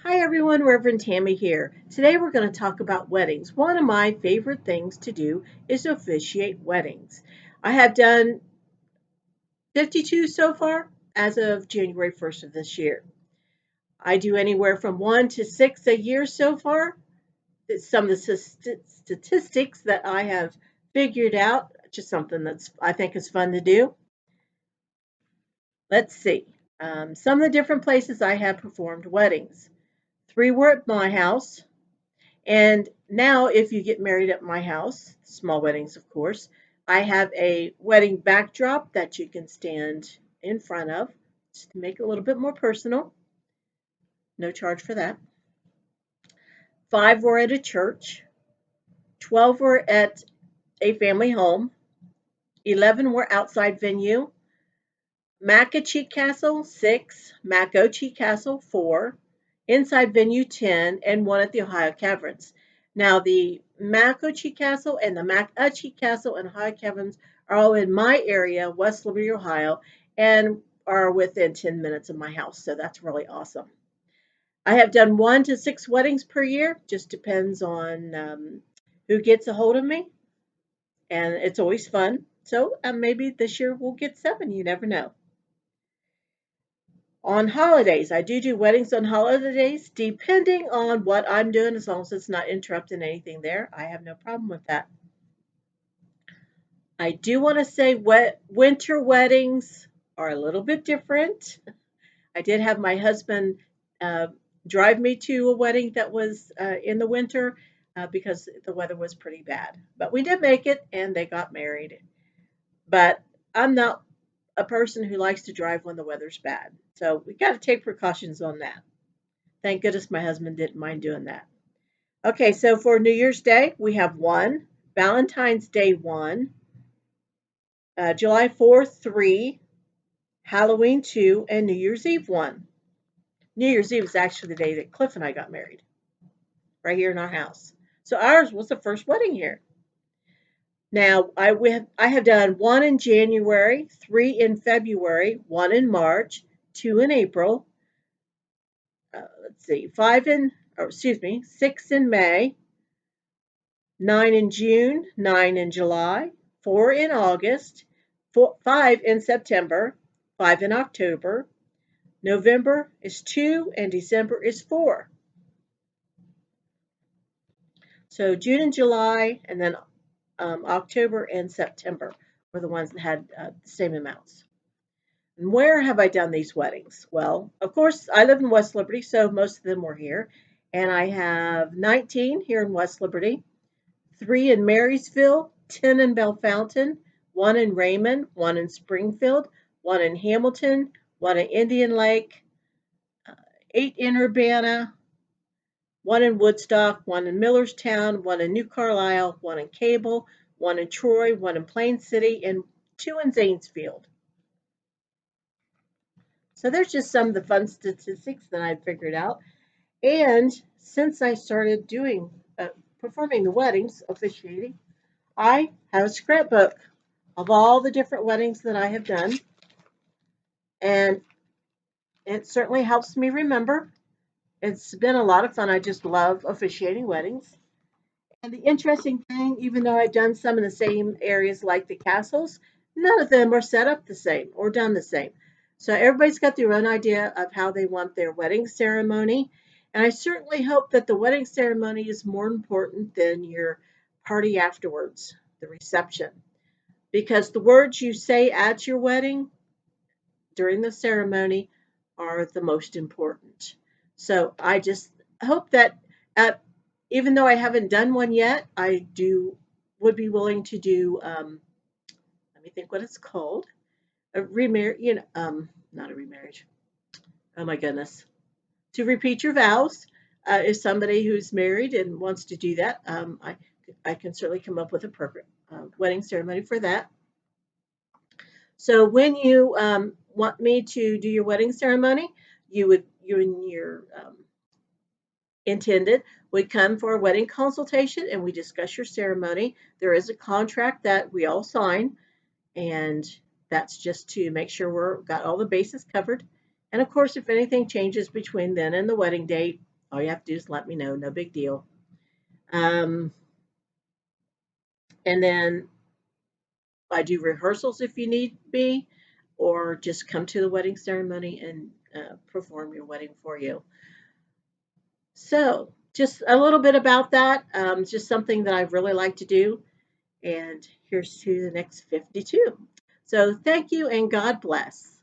Hi everyone, Reverend Tami here. Today we're going to talk about weddings. One of my favorite things to do is to officiate weddings. I have done 52 so far as of January 1st of this year. I do anywhere from 1 to 6 a year so far. It's some of the statistics that I have figured out, just something that's I think is fun to do. Let's see. Some of the different places I have performed weddings. 3 were at my house. And now, if you get married at my house, small weddings, of course, I have a wedding backdrop that you can stand in front of just to make it a little bit more personal. No charge for that. 5 were at a church, 12 were at a family home, 11 were outside venue, Macachi Castle, 6, Makochi Castle, 4, inside venue, 10, and 1 at the Ohio Caverns. Now, the Makochi Castle and the Macachi Castle and Ohio Caverns are all in my area, West Liberty, Ohio, and are within 10 minutes of my house, so that's really awesome. I have done 1 to 6 weddings per year, just depends on who gets a hold of me, and it's always fun. So maybe this year we'll get 7, you never know. On holidays, I do weddings on holidays, depending on what I'm doing, as long as it's not interrupting anything there. I have no problem with that. I do want to say winter weddings are a little bit different. I did have my husband uh, drive me to a wedding that was in the winter because the weather was pretty bad. But we did make it and they got married. But I'm not a person who likes to drive when the weather's bad. So we got to take precautions on that. Thank goodness my husband didn't mind doing that. Okay, so for New Year's Day, we have 1, Valentine's Day 1, July 4th 3, Halloween 2, and New Year's Eve 1. New Year's Eve is actually the day that Cliff and I got married, right here in our house. So ours was the first wedding here. Now, I have done 1 in January, 3 in February, 1 in March, 2 in April, let's see, 6 in May, 9 in June, 9 in July, 4 in August, 5 in September, 5 in October, November is 2, and December is 4. So June and July, and then October and September were the ones that had the same amounts. And where have I done these weddings? Well, of course, I live in West Liberty, so most of them were here. And I have 19 here in West Liberty, 3 in Marysville, 10 in Bellefontaine, 1 in Raymond, 1 in Springfield, 1 in Hamilton, 1 in Indian Lake, 8 in Urbana, 1 in Woodstock, 1 in Millerstown, 1 in New Carlisle, 1 in Cable, 1 in Troy, 1 in Plain City, and 2 in Zanesfield. So there's just some of the fun statistics that I figured out. And since I started performing the weddings, officiating, I have a scrapbook of all the different weddings that I have done. And it certainly helps me remember. It's been a lot of fun. I just love officiating weddings. And the interesting thing, even though I've done some in the same areas like the castles, none of them are set up the same or done the same. So everybody's got their own idea of how they want their wedding ceremony. And I certainly hope that the wedding ceremony is more important than your party afterwards, the reception. Because the words you say at your wedding during the ceremony are the most important. So I just hope that even though I haven't done one yet, would be willing to do. Let me think what it's called. A remarriage, not a remarriage. Oh my goodness. To repeat your vows, if somebody who's married and wants to do that, I can certainly come up with a perfect wedding ceremony for that. So when you want me to do your wedding ceremony, you and your intended would come for a wedding consultation and we discuss your ceremony. There is a contract that we all sign, and that's just to make sure we're got all the bases covered. And of course, if anything changes between then and the wedding date, All you have to do is let me know. No big deal. Um, and then I do rehearsals if you need me, or just come to the wedding ceremony and perform your wedding for you. So, just a little bit about that. Just something that I really like to do. And here's to the next 52. So, thank you and God bless.